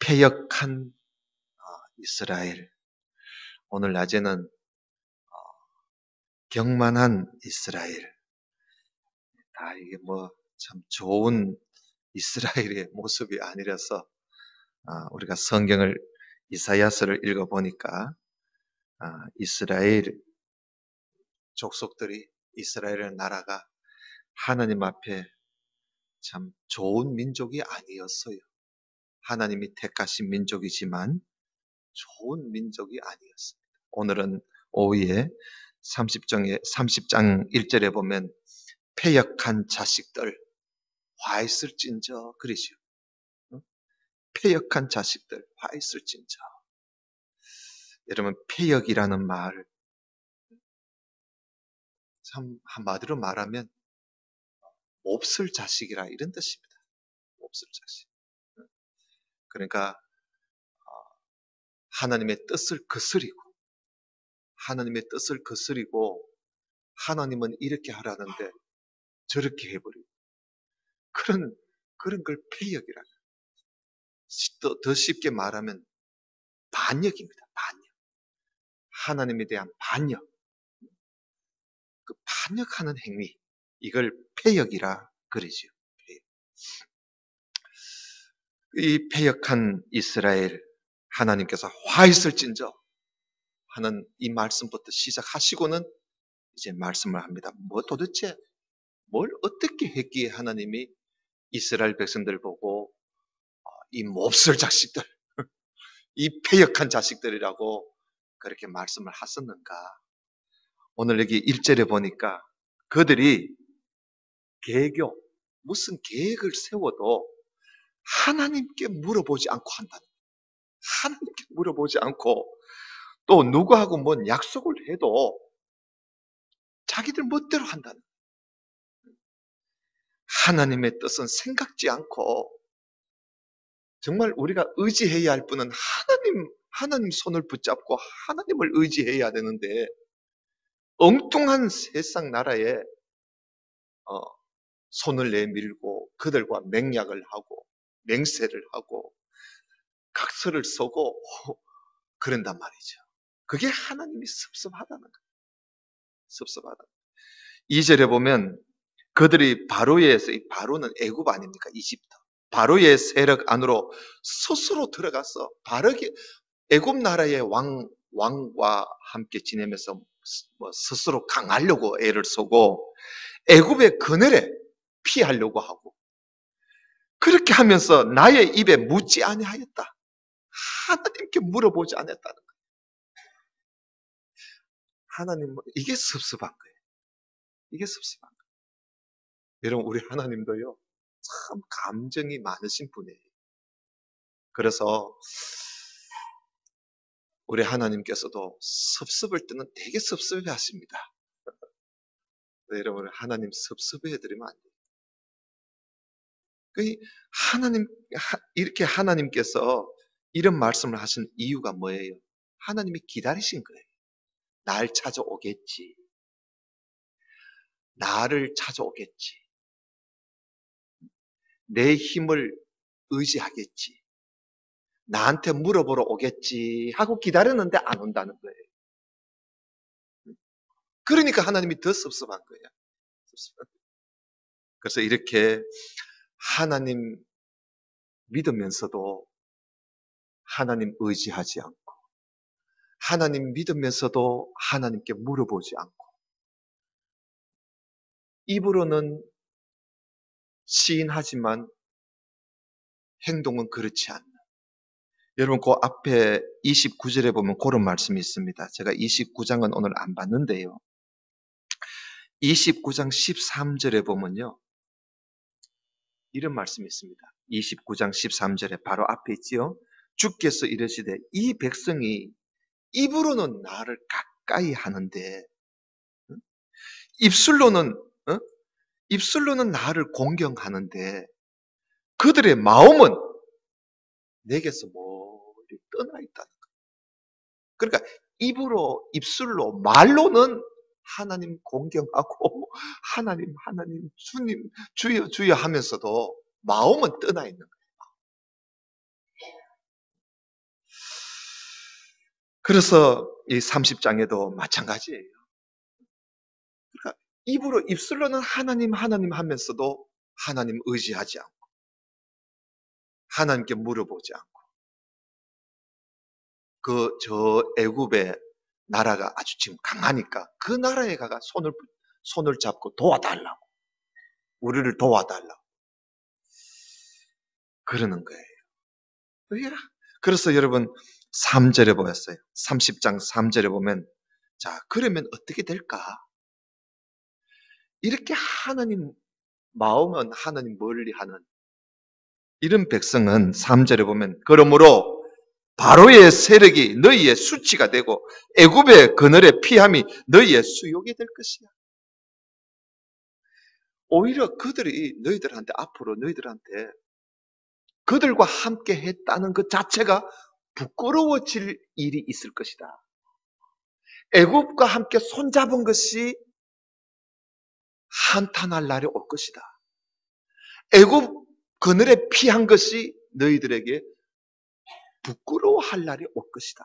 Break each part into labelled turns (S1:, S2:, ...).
S1: 패역한 이스라엘. 오늘 낮에는 경만한 이스라엘. 이게 참 좋은 이스라엘의 모습이 아니라서 우리가 성경을 이사야서를 읽어보니까 이스라엘 족속들이 이스라엘 나라가 하나님 앞에 참 좋은 민족이 아니었어요. 하나님이 택하신 민족이지만 좋은 민족이 아니었습니다. 오늘은 오후에 30장 1절에 보면 패역한 자식들 화 있을진저 그러죠. 패역한 자식들 화 있을진저. 여러분, 패역이라는 말 참 한마디로 말하면 몹쓸 자식이라 이런 뜻입니다. 몹쓸 자식. 그러니까 하나님의 뜻을 거스리고 하나님은 이렇게 하라는데 저렇게 해버리고 그런 걸 패역이라. 더 쉽게 말하면 반역입니다. 반역. 하나님에 대한 반역. 그 반역하는 행위. 이걸 패역이라 그러죠. 이 패역한 이스라엘 하나님께서 화 있을진저 하는 이 말씀부터 시작하시고는 이제 말씀을 합니다. 도대체 뭘 어떻게 했기에 하나님이 이스라엘 백성들 보고 이 몹쓸 자식들, 이 패역한 자식들이라고 그렇게 말씀을 하셨는가? 오늘 여기 1절에 보니까 그들이 무슨 계획을 세워도 하나님께 물어보지 않고 한다는 거예요. 하나님께 물어보지 않고 또 누구하고 뭔 약속을 해도 자기들 멋대로 한다는 거예요. 하나님의 뜻은 생각지 않고 정말 우리가 의지해야 할 분은 하나님 손을 붙잡고 하나님을 의지해야 되는데 엉뚱한 세상 나라에 손을 내밀고 그들과 맹약을 하고 맹세를 하고 각서를 쓰고 그런단 말이죠. 그게 하나님이 섭섭하다는 거예요. 섭섭하다. 2절에 보면 그들이 이 바로는 애굽 아닙니까? 이집트. 바로의 세력 안으로 스스로 들어가서 애굽 나라의 왕과 함께 지내면서 스스로 강하려고 애를 쓰고 애굽의 그늘에 피하려고 하고 그렇게 하면서 나의 입에 묻지 아니하였다. 하나님께 물어보지 않았다는 거예요. 하나님, 이게 섭섭한 거예요. 이게 섭섭한 거예요. 여러분, 우리 하나님도요, 참 감정이 많으신 분이에요. 그래서 우리 하나님께서도 섭섭할 때는 되게 섭섭해 하십니다. 여러분, 하나님 섭섭해 해드리면 안 돼요. 이렇게 하나님께서 이런 말씀을 하신 이유가 뭐예요? 하나님이 기다리신 거예요. 날 찾아오겠지. 나를 찾아오겠지. 내 힘을 의지하겠지. 나한테 물어보러 오겠지 하고 기다렸는데 안 온다는 거예요. 그러니까 하나님이 더 섭섭한 거예요. 그래서 이렇게 하나님 믿으면서도 하나님 의지하지 않고 하나님 믿으면서도 하나님께 물어보지 않고 입으로는 시인하지만 행동은 그렇지 않는. 여러분 그 앞에 29절에 보면 그런 말씀이 있습니다. 제가 29장은 오늘 안 봤는데요. 29장 13절에 보면요. 이런 말씀이 있습니다. 29장 13절에 바로 앞에 있지요. 주께서 이르시되 이 백성이 입으로는 나를 가까이 하는데 입술로는 나를 공경하는데 그들의 마음은 내게서 멀리 떠나 있다는 거예요. 그러니까 입술로 말로는 하나님 공경하고 하나님 주님 주여 주여 하면서도 마음은 떠나 있는 거예요. 그래서 이 30장에도 마찬가지예요. 그러니까 입술로는 하나님 하나님 하면서도 하나님 의지하지 않고 하나님께 물어보지 않고 저 애굽의 나라가 아주 지금 강하니까 그 나라에 가가 손을 잡고 도와달라고, 우리를 도와달라고 그러는 거예요. 그래서 여러분 3절에 보였어요. 30장 3절에 보면, 자, 그러면 어떻게 될까? 이렇게 하나님 마음은 하나님 멀리 하는 이런 백성은 3절에 보면, 그러므로 바로의 세력이 너희의 수치가 되고 애굽의 그늘의 피함이 너희의 수욕이 될 것이야. 오히려 그들이 너희들한테, 앞으로 너희들한테 그들과 함께 했다는 그 자체가 부끄러워질 일이 있을 것이다. 애굽과 함께 손잡은 것이 한탄할 날이 올 것이다. 애굽 그늘에 피한 것이 너희들에게 부끄러워할 날이 올 것이다.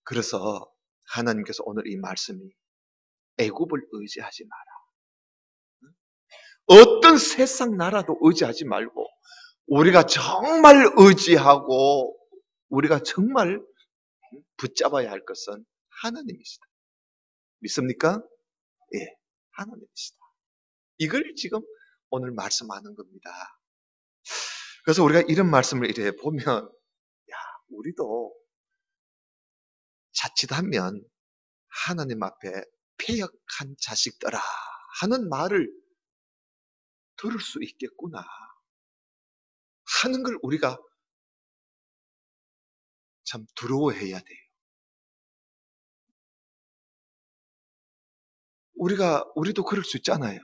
S1: 그래서 하나님께서 오늘 이 말씀이, 애굽을 의지하지 마라. 어떤 세상 나라도 의지하지 말고 우리가 정말 의지하고 우리가 정말 붙잡아야 할 것은 하나님이시다. 믿습니까? 예, 하나님이시다. 이걸 지금 오늘 말씀하는 겁니다. 그래서 우리가 이런 말씀을 이렇게 보면, 야, 우리도 자칫하면 하나님 앞에 패역한 자식들아 하는 말을 들을 수 있겠구나 하는 걸 우리가 참 두려워해야 돼요. 우리도 그럴 수 있잖아요.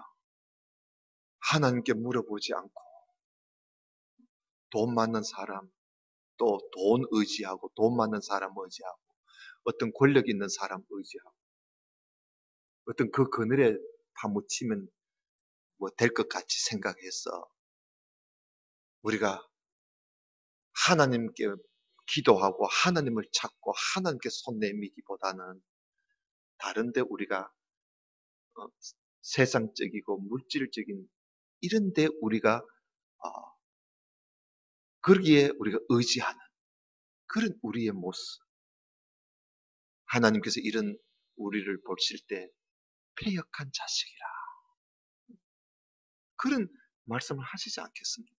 S1: 하나님께 물어보지 않고 돈 많은 사람, 또 돈 의지하고, 돈 많은 사람 의지하고, 어떤 권력 있는 사람 의지하고, 어떤 그 그늘에 파묻히면 뭐 될 것 같이 생각해서 우리가 하나님께 기도하고 하나님을 찾고 하나님께 손 내미기보다는 다른데 우리가 어, 세상적이고 물질적인 이런데 우리가 어, 거기에 우리가 의지하는 그런 우리의 모습, 하나님께서 이런 우리를 보실 때 패역한 자식이라 그런 말씀을 하시지 않겠습니까?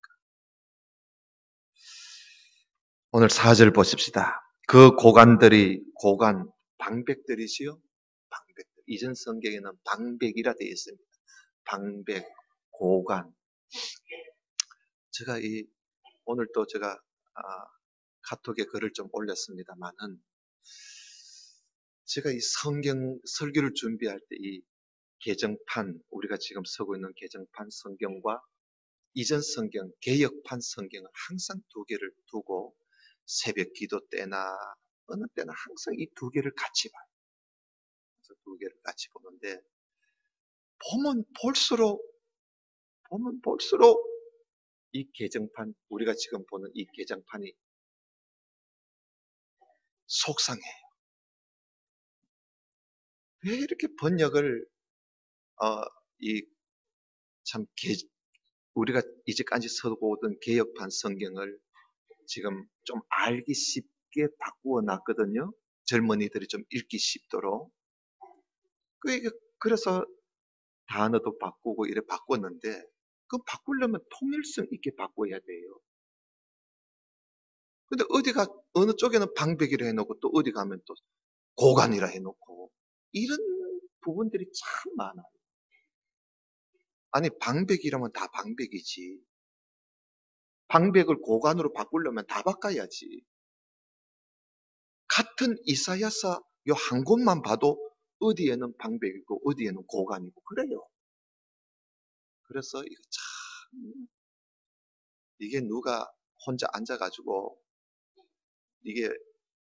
S1: 오늘 4절 보십시다. 그 방백들이지요. 방백들. 이전 성경에는 방백이라 되어 있습니다. 방백, 고관. 제가 오늘 또 제가 카톡에 글을 좀 올렸습니다만은, 제가 이 성경 설교를 준비할 때 이 개정판, 우리가 지금 쓰고 있는 개정판 성경과 이전 성경, 개역판 성경을 항상 두 개를 두고 새벽 기도 때나 어느 때나 항상 이 두 개를 같이 봐요. 그래서 두 개를 같이 보는데 보면 볼수록 이 개정판, 우리가 지금 보는 이 개정판이 속상해요. 왜 이렇게 번역을 어, 이 참 우리가 이제까지 쓰고 오던 개역판 성경을 지금 좀 알기 쉽게 바꾸어 놨거든요. 젊은이들이 좀 읽기 쉽도록. 그래서 단어도 바꾸고 이래 바꿨는데, 그 바꾸려면 통일성 있게 바꿔야 돼요. 근데 어느 쪽에는 방백이라 해놓고 또 어디 가면 또 고관이라 해놓고 이런 부분들이 참 많아요. 아니, 방백이라면 다 방백이지. 방백을 고관으로 바꾸려면 다 바꿔야지. 같은 이사야서 요 한 곳만 봐도 어디에는 방백이고 어디에는 고관이고 그래요. 그래서 이거 참, 이게 누가 혼자 앉아가지고 이게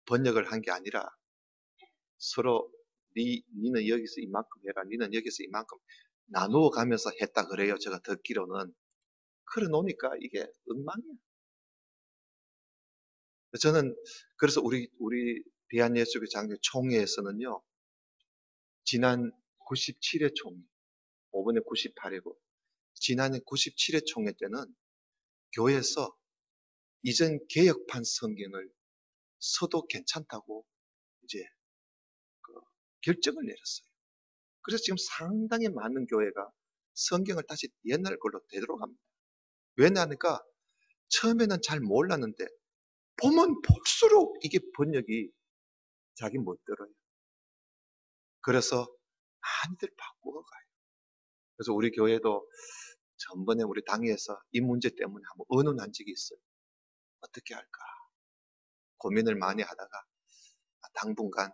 S1: 번역을 한 게 아니라 서로 니는 여기서 이만큼 해라, 니는 여기서 이만큼 나누어 가면서 했다 그래요. 제가 듣기로는. 그래 놓으니까 이게 엉망이야. 저는 그래서 우리 대한예수교 장로 총회에서는요, 지난 97회 총회, 이번에 98회고, 지난해 97회 총회 때는 교회에서 이전 개혁판 성경을 써도 괜찮다고 이제 그 결정을 내렸어요. 그래서 지금 상당히 많은 교회가 성경을 다시 옛날 걸로 되도록 합니다. 왜냐하니까 처음에는 잘 몰랐는데 보면 볼수록 이게 번역이 자기 멋대로예요. 그래서 많이들 바꾸어 가요. 그래서 우리 교회도 전번에 우리 당회에서 이 문제 때문에 한번 의논한 적이 있어요. 어떻게 할까 고민을 많이 하다가 당분간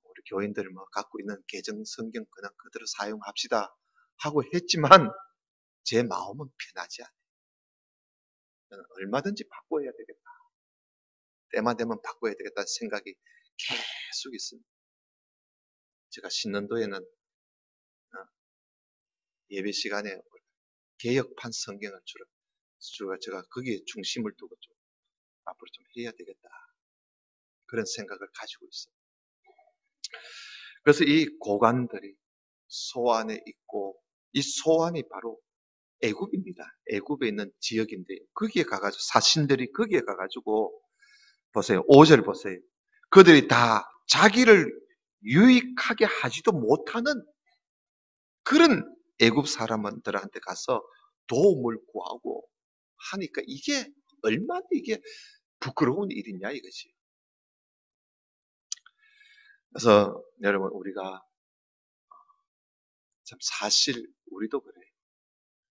S1: 우리 교인들 뭐 갖고 있는 개정 성경 그냥 그대로 사용합시다 하고 했지만 제 마음은 편하지 않아요. 저는 얼마든지 바꿔야 되겠다. 때만 되면 바꿔야 되겠다는 생각이 계속 있습니다. 제가 신년도에는 예배 시간에 개혁판 성경을 제가 거기에 중심을 두고 좀 앞으로 좀 해야 되겠다. 그런 생각을 가지고 있어요. 그래서 이 고관들이 소안에 있고 이 소안이 바로 애굽입니다. 애굽에 있는 지역인데 거기에 가가지고 사신들이 거기에 가가지고 보세요. 5절 보세요. 그들이 다 자기를 유익하게 하지도 못하는 그런 애굽 사람들한테 가서 도움을 구하고 하니까 이게 얼마나 이게 부끄러운 일이냐 이거지. 그래서 여러분 우리가 참 사실 우리도 그래요.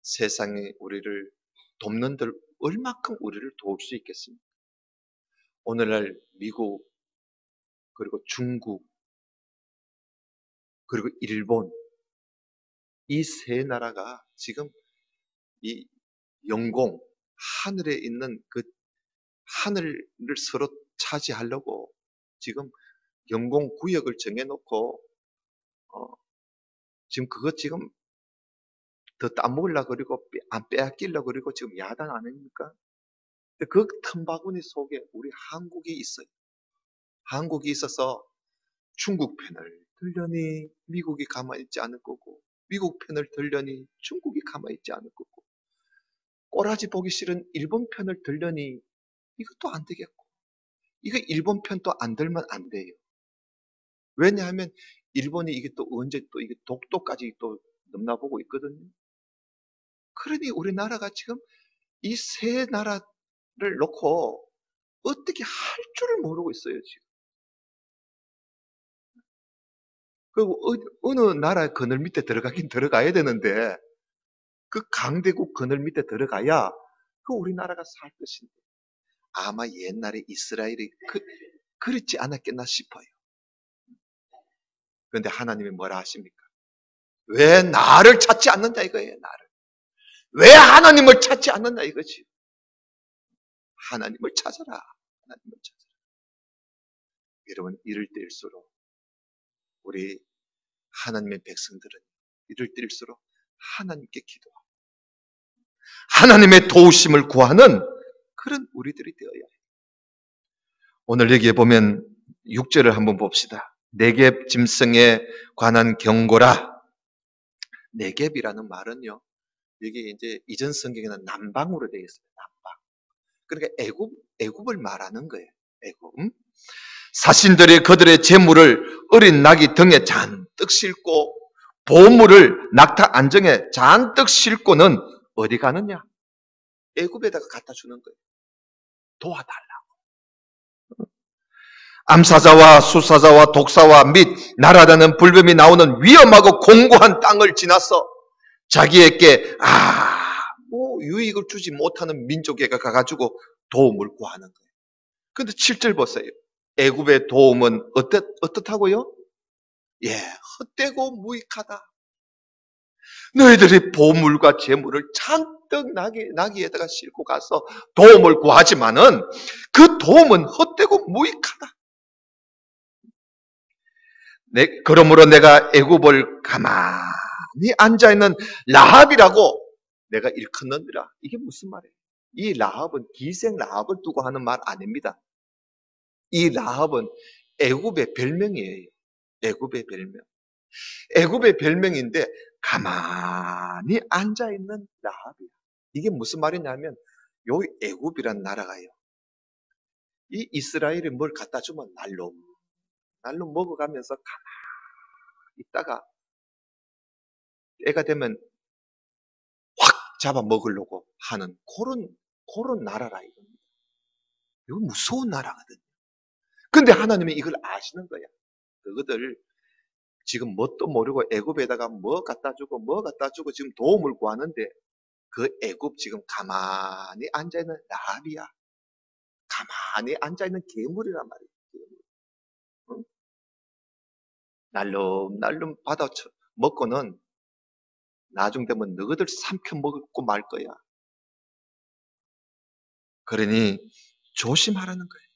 S1: 세상에 우리를 돕는들 얼마큼 우리를 도울 수 있겠습니까? 오늘날 미국 그리고 중국 그리고 일본 이 세 나라가 지금 이 영공 하늘에 있는 그 하늘을 서로 차지하려고 지금 영공 구역을 정해놓고 지금 그것 지금 더 따먹으려고 그리고 안 빼앗기려고 그리고 지금 야단 아닙니까? 그 틈바구니 속에 우리 한국이 있어요. 한국이 있어서 중국 편을 들려니 미국이 가만히 있지 않을 거고 미국 편을 들려니 중국이 가만히 있지 않을 거고 꼬라지 보기 싫은 일본 편을 들려니 이것도 안 되겠고 이거 일본 편도 안 들면 안 돼요. 왜냐하면 일본이 이게 또 언제 또 이게 독도까지 또 넘나보고 있거든요. 그러니 우리나라가 지금 이 세 나라를 놓고 어떻게 할 줄을 모르고 있어요, 지금. 그리고 어느 나라 그늘 밑에 들어가긴 들어가야 되는데 그 강대국 그늘 밑에 들어가야 그 우리나라가 살 것인데 아마 옛날에 이스라엘이 그렇지 않았겠나 싶어요. 그런데 하나님이 뭐라 하십니까? 왜 나를 찾지 않는다 이거예요, 나를. 왜 하나님을 찾지 않는다 이거지. 하나님을 찾아라. 하나님을 찾아라. 여러분 이럴 때일수록 우리 하나님의 백성들은 이럴 때일수록 하나님께 기도하고 하나님의 도우심을 구하는 그런 우리들이 되어야 해요. 오늘 여기에 보면 6절을 한번 봅시다. 네겝 짐승에 관한 경고라. 네겝이라는 말은요. 여기 이제 이전 성경에는 남방으로 되어 있어요. 남방. 그러니까 애굽을 말하는 거예요. 애굽. 사신들이 그들의 재물을 어린 낙이 등에 잔뜩 싣고 보물을 낙타 안정에 잔뜩 싣고는 어디 가느냐? 애굽에다가 갖다 주는 거예요. 도와달라고. 암사자와 수사자와 독사와 및 날아다니는 불뱀이 나오는 위험하고 공고한 땅을 지나서 자기에게 유익을 주지 못하는 민족에게 가가지고 도움을 구하는 거예요. 근데 7절 보세요. 애굽의 도움은 어떻다고요? 예, 헛되고 무익하다. 너희들이 보물과 재물을 잔뜩 나귀에다가 싣고 가서 도움을 구하지만은 그 도움은 헛되고 무익하다. 그러므로 내가 애굽을 가만히 앉아있는 라합이라고 내가 일컫느니라. 이게 무슨 말이에요? 이 라합은 기생 라합을 두고 하는 말 아닙니다. 이 라합은 애굽의 별명이에요. 애굽의 별명. 애굽의 별명인데 가만히 앉아있는 라합이야. 이게 무슨 말이냐면 요 애굽이란 나라가요. 이 이스라엘이 뭘 갖다 주면 날로 먹어가면서 가만히 있다가 때가 되면 확 잡아 먹으려고 하는 그런 나라라 이겁니다. 이거 무서운 나라거든요. 근데 하나님은 이걸 아시는 거야. 그것들 지금 뭣도 모르고 애굽에다가 뭐 갖다 주고 뭐 갖다 주고 지금 도움을 구하는데 그 애굽 지금 가만히 앉아있는 라합이야. 가만히 앉아있는 괴물이란 말이야. 응? 날름날름 받아 먹고는 나중 되면 너희들 삼켜 먹고 말 거야. 그러니 조심하라는 거예요.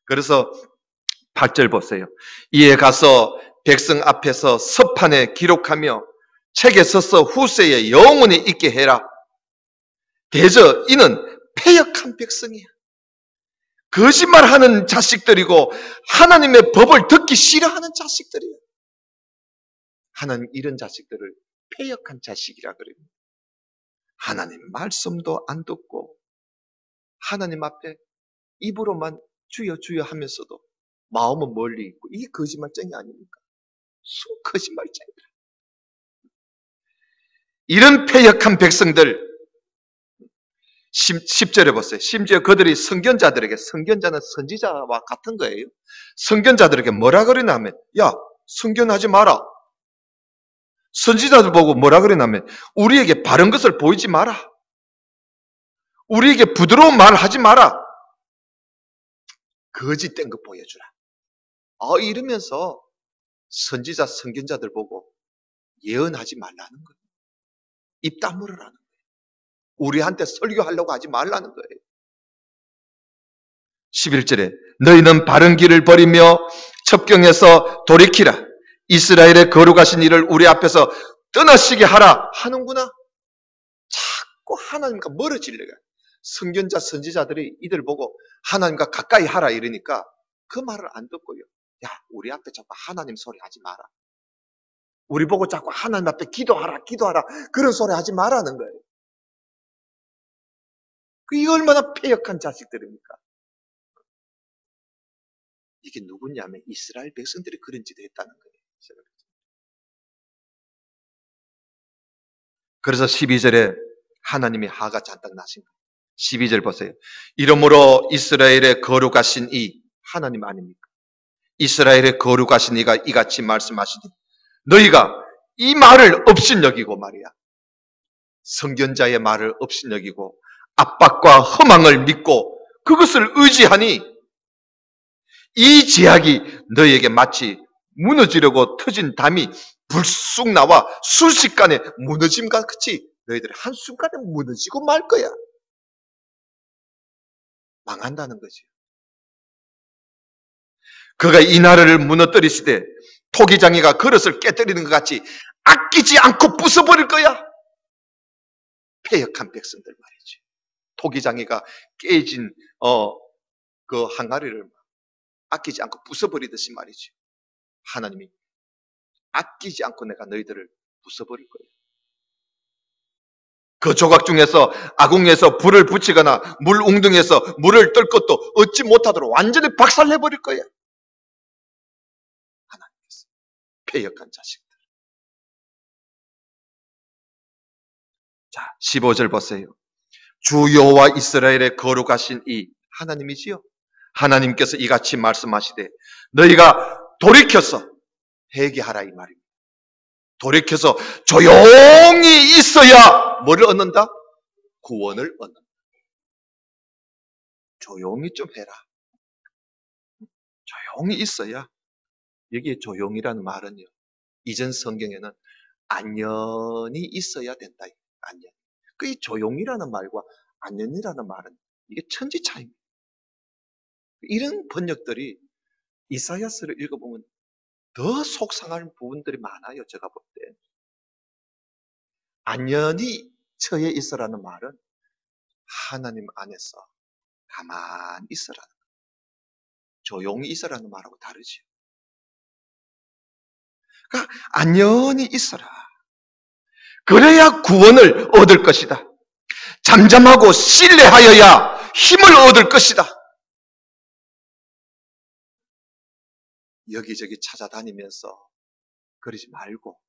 S1: 그래서 8절 보세요. 이에 가서 백성 앞에서 서판에 기록하며 책에 써서 후세에 영원히 있게 해라. 대저 이는 패역한 백성이야. 거짓말하는 자식들이고 하나님의 법을 듣기 싫어하는 자식들이에요. 하나님 이런 자식들을 패역한 자식이라 그래요. 하나님 말씀도 안 듣고 하나님 앞에 입으로만 주여 주여 하면서도 마음은 멀리 있고 이게 거짓말쟁이 아닙니까? 순 거짓말쟁이다. 이런 패역한 백성들 10절에 보세요. 심지어 그들이 선견자들에게, 선견자는 선지자와 같은 거예요. 선견자들에게 뭐라 그러냐면 야 선견하지 마라. 선지자들 보고 뭐라 그러냐면 우리에게 바른 것을 보이지 마라. 우리에게 부드러운 말 하지 마라. 거짓된 거 보여주라. 이러면서 선지자, 선견자들 보고 예언하지 말라는 거예요. 입 다물으라는 거예요. 우리한테 설교하려고 하지 말라는 거예요. 11절에 너희는 바른 길을 버리며 첩경에서 돌이키라. 이스라엘의 거룩하신 일을 우리 앞에서 떠나시게 하라 하는구나. 자꾸 하나님과 멀어지려고 해요. 선견자, 선지자들이 이들 보고 하나님과 가까이 하라 이러니까 그 말을 안 듣고요. 야, 우리 앞에 자꾸 하나님 소리 하지 마라. 우리 보고 자꾸 하나님 앞에 기도하라, 기도하라. 그런 소리 하지 말라는 거예요. 이게 얼마나 패역한 자식들입니까? 이게 누구냐면 이스라엘 백성들이 그런 짓을 했다는 거예요. 그래서 12절에 하나님이 화가 잔뜩 나신 거예요. 12절 보세요. 이러므로 이스라엘의 거룩하신 이 하나님 아닙니까? 이스라엘의 거룩하신 이가 이같이 말씀하시니 너희가 이 말을 업신여기고 말이야. 선견자의 말을 업신여기고 압박과 허망을 믿고 그것을 의지하니 이 제약이 너희에게 마치 무너지려고 터진 담이 불쑥 나와 순식간에 무너짐과 같이 너희들이 한순간에 무너지고 말 거야. 망한다는 거지. 그가 이 나라를 무너뜨리시되 토기장이가 그릇을 깨뜨리는 것 같이 아끼지 않고 부숴버릴 거야. 패역한 백성들 말이지. 토기장이가 깨진 그 항아리를 아끼지 않고 부숴버리듯이 말이지. 하나님이 아끼지 않고 내가 너희들을 부숴버릴 거야. 그 조각 중에서 아궁에서 불을 붙이거나 물 웅덩이에서 물을 뜰 것도 얻지 못하도록 완전히 박살내버릴 거야. 하나님께서 패역한 자식들. 자, 15절 보세요. 주 여호와 이스라엘의 거룩하신 이 하나님이지요. 하나님께서 이같이 말씀하시되 너희가 돌이켜서 회개하라 이 말입니다. 돌이켜서 조용히 있어야 뭐를 얻는다? 구원을 얻는다. 조용히 좀 해라. 조용히 있어야. 여기에 조용이라는 말은요. 이전 성경에는 안연히 있어야 된다. 안연. 그 이 조용이라는 말과 안연이라는 말은 이게 천지 차이입니다. 이런 번역들이 이사야서를 읽어보면 더 속상한 부분들이 많아요. 제가 볼 때. 안연히 처해 있으라는 말은 하나님 안에서 가만히 있으라는 거예요. 조용히 있으라는 말하고 다르지요. 그러니까 안녕히 있어라. 그래야 구원을 얻을 것이다. 잠잠하고 신뢰하여야 힘을 얻을 것이다. 여기저기 찾아다니면서 그러지 말고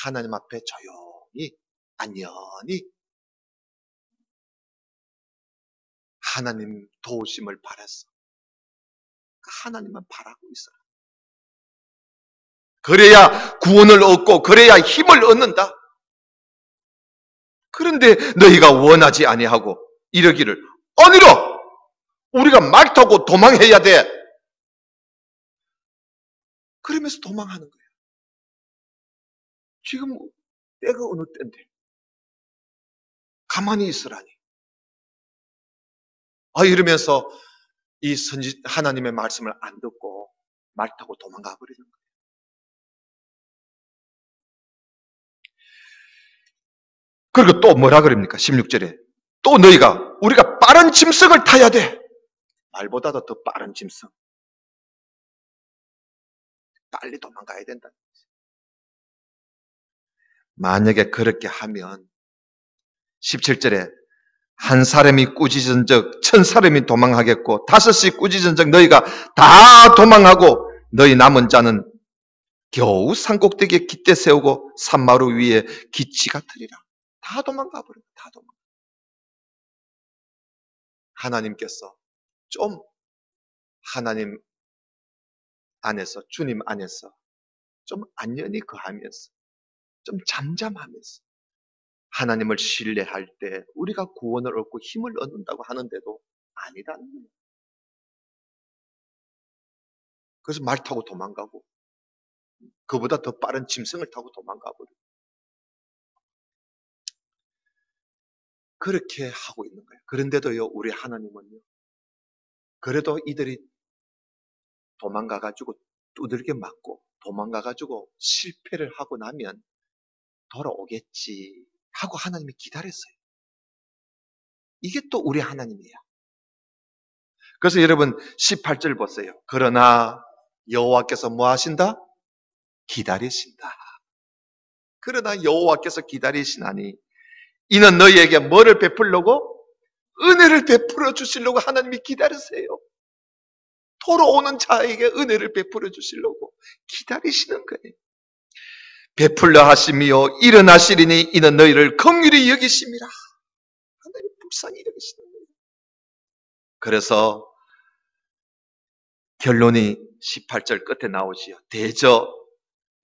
S1: 하나님 앞에 조용히 안녕히 하나님 도우심을 바라서 하나님만 바라고 있어라. 그래야 구원을 얻고 그래야 힘을 얻는다. 그런데 너희가 원하지 아니하고 이러기를 아니라 우리가 말 타고 도망해야 돼. 그러면서 도망하는 거예요. 지금 때가 어느 때인데 가만히 있으라니. 이러면서 이 하나님의 말씀을 안 듣고 말 타고 도망가 버리는 거예요. 그리고 또 뭐라 그럽니까? 16절에 또 너희가 우리가 빠른 짐승을 타야 돼. 말보다도 더 빠른 짐승. 빨리 도망가야 된다. 만약에 그렇게 하면 17절에 한 사람이 꾸짖은 적 1000사람이 도망하겠고 5이 꾸짖은 적 너희가 다 도망하고 너희 남은 자는 겨우 산꼭대기에 깃대 세우고 산마루 위에 기치가 트리라. 다 도망가 버려. 다 도망가. 하나님께서 좀 하나님 안에서 주님 안에서 좀 안연히 거하면서 좀 잠잠하면서 하나님을 신뢰할 때 우리가 구원을 얻고 힘을 얻는다고 하는데도 아니다는 거예요. 그래서 말 타고 도망가고 그보다 더 빠른 짐승을 타고 도망가 버리고 그렇게 하고 있는 거예요. 그런데도요, 우리 하나님은요, 그래도 이들이 도망가가지고 두들겨 맞고 도망가가지고 실패를 하고 나면 돌아오겠지 하고 하나님이 기다렸어요. 이게 또 우리 하나님이에요. 그래서 여러분 18절 보세요. 그러나 여호와께서 뭐 하신다? 기다리신다. 그러나 여호와께서 기다리시나니 이는 너희에게 뭐를 베풀려고? 은혜를 베풀어 주시려고 하나님이 기다리세요. 돌아오는 자에게 은혜를 베풀어 주시려고 기다리시는 거예요. 베풀려 하심이요 일어나시리니 이는 너희를 긍휼히 여기심이라. 하나님 불쌍히 여기시는 거예요. 그래서 결론이 18절 끝에 나오지요. 대저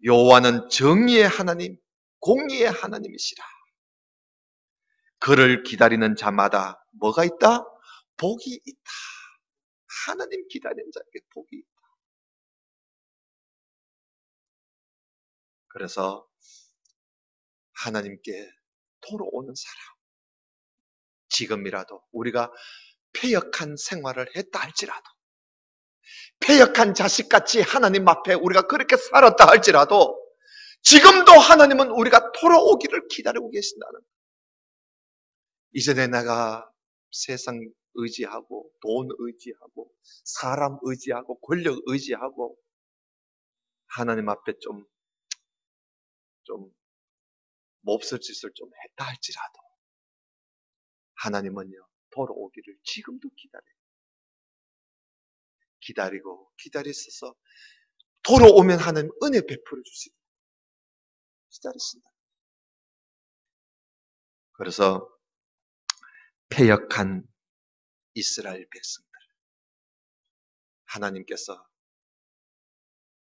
S1: 여호와는 정의의 하나님, 공의의 하나님이시라. 그를 기다리는 자마다 뭐가 있다? 복이 있다. 하나님 기다리는 자에게 복이 있다. 그래서 하나님께 돌아오는 사람, 지금이라도 우리가 패역한 생활을 했다 할지라도, 패역한 자식같이 하나님 앞에 우리가 그렇게 살았다 할지라도 지금도 하나님은 우리가 돌아오기를 기다리고 계신다는 거예요. 이전에 내가 세상 의지하고 돈 의지하고 사람 의지하고 권력 의지하고 하나님 앞에 좀 몹쓸 짓을 좀 했다 할지라도 하나님은요 돌아오기를 지금도 기다리고 기다리셔서 돌아오면 하나님 은혜 베풀어 주시고 기다리신다. 그래서 패역한 이스라엘 백성들 하나님께서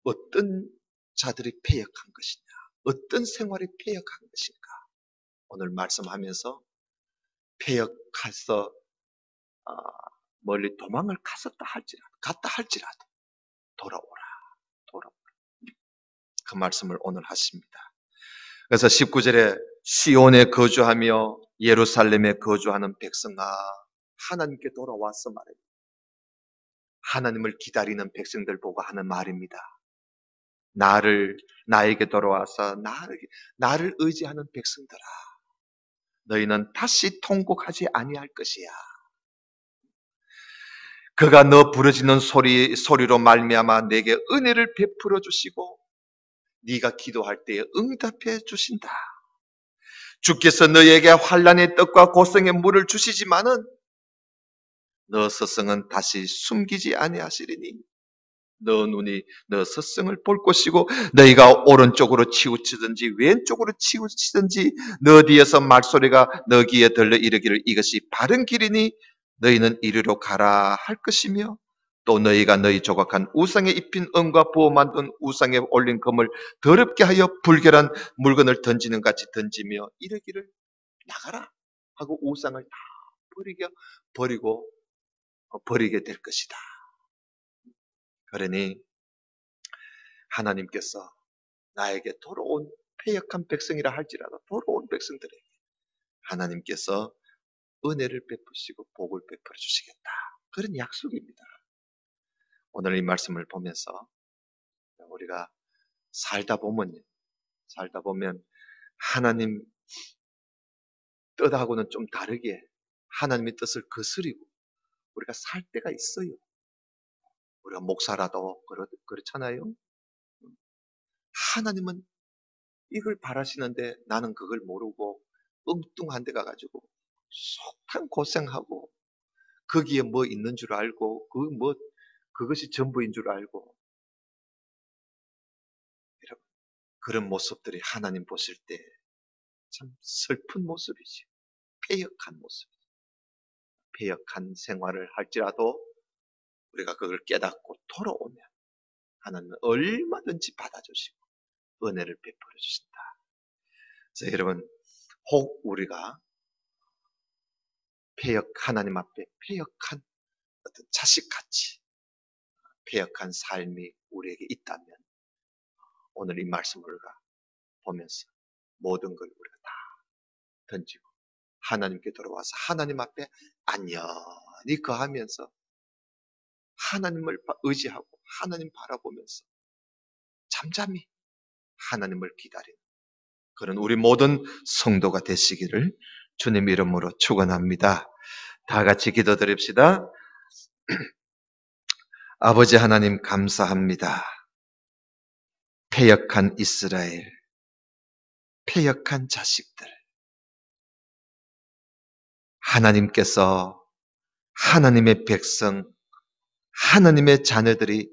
S1: 어떤 자들이 패역한 것이냐, 어떤 생활이 패역한 것인가 오늘 말씀하면서 패역해서 멀리 도망을 갔다 할지라도 돌아오라. 그 말씀을 오늘 하십니다. 그래서 19절에 시온에 거주하며 예루살렘에 거주하는 백성아 하나님께 돌아와서 말해요. 하나님을 기다리는 백성들 보고 하는 말입니다. 나에게 돌아와서 나를 의지하는 백성들아 너희는 다시 통곡하지 아니할 것이야. 그가 너 부르짖는 소리로 말미암아 내게 은혜를 베풀어 주시고 네가 기도할 때에 응답해 주신다. 주께서 너에게 환난의 떡과 고생의 물을 주시지만은 너 스승은 다시 숨기지 아니하시리니 너 눈이 너 스승을 볼 것이고 너희가 오른쪽으로 치우치든지 왼쪽으로 치우치든지 너 뒤에서 말소리가 너 귀에 들려 이르기를 이것이 바른 길이니 너희는 이리로 가라 할 것이며 또 너희가 너희 조각한 우상에 입힌 은과 부어 만든 우상에 올린 금을 더럽게 하여 불결한 물건을 던지는 같이 던지며 이르기를 나가라 하고 우상을 다 버리게 될 것이다. 그러니 하나님께서 나에게 돌아온 패역한 백성이라 할지라도 돌아온 백성들에게 하나님께서 은혜를 베푸시고 복을 베풀어 주시겠다. 그런 약속입니다. 오늘 이 말씀을 보면서 우리가 살다 보면 하나님 뜻하고는 좀 다르게 하나님의 뜻을 거스리고 우리가 살 때가 있어요. 우리가 목사라도 그렇잖아요. 하나님은 이걸 바라시는데 나는 그걸 모르고 엉뚱한 데 가가지고 속한 고생하고 거기에 뭐 있는 줄 알고 그것이 전부인 줄 알고 여러분 그런 모습들이 하나님 보실 때 참 슬픈 모습이지. 패역한 모습. 패역한 생활을 할지라도 우리가 그걸 깨닫고 돌아오면 하나님은 얼마든지 받아주시고 은혜를 베풀어 주신다. 그래서 여러분 혹 우리가 하나님 앞에 패역한 어떤 자식같이 패역한 삶이 우리에게 있다면 오늘 이 말씀을 우리가 보면서 모든 걸 우리가 다 던지고 하나님께 돌아와서 하나님 앞에 안녕히 거하면서 하나님을 의지하고 하나님 바라보면서 잠잠히 하나님을 기다리는 그런 우리 모든 성도가 되시기를 주님 이름으로 축원합니다. 다 같이 기도드립시다. 아버지 하나님 감사합니다. 패역한 이스라엘, 패역한 자식들, 하나님께서 하나님의 백성, 하나님의 자녀들이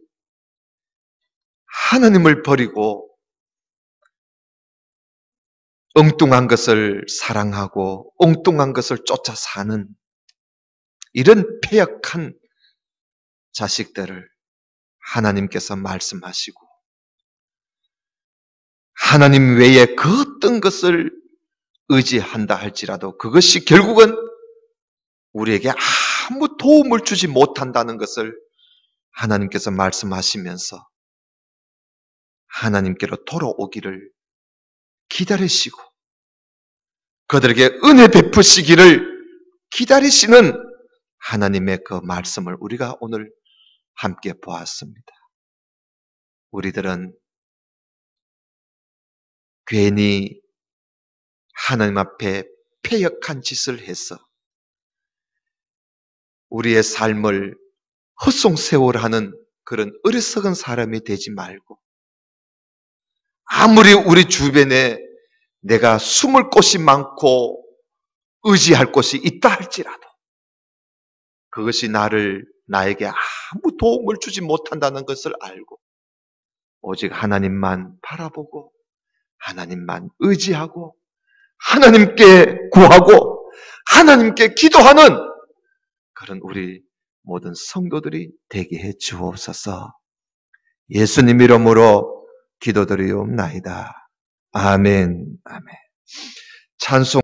S1: 하나님을 버리고 엉뚱한 것을 사랑하고 엉뚱한 것을 쫓아 사는 이런 패역한 자식들을 하나님께서 말씀하시고 하나님 외에 그 어떤 것을 의지한다 할지라도 그것이 결국은 우리에게 아무 도움을 주지 못한다는 것을 하나님께서 말씀하시면서 하나님께로 돌아오기를 기다리시고 그들에게 은혜 베푸시기를 기다리시는 하나님의 그 말씀을 우리가 오늘 함께 보았습니다. 우리들은 괜히 하나님 앞에 패역한 짓을 해서 우리의 삶을 헛송세월하는 그런 어리석은 사람이 되지 말고 아무리 우리 주변에 내가 숨을 곳이 많고 의지할 곳이 있다 할지라도 그것이 나에게 아무 도움을 주지 못한다는 것을 알고 오직 하나님만 바라보고 하나님만 의지하고 하나님께 구하고 하나님께 기도하는 그런 우리 모든 성도들이 되게 해 주옵소서. 예수님 이름으로 기도드리옵나이다. 아멘. 아멘. 찬송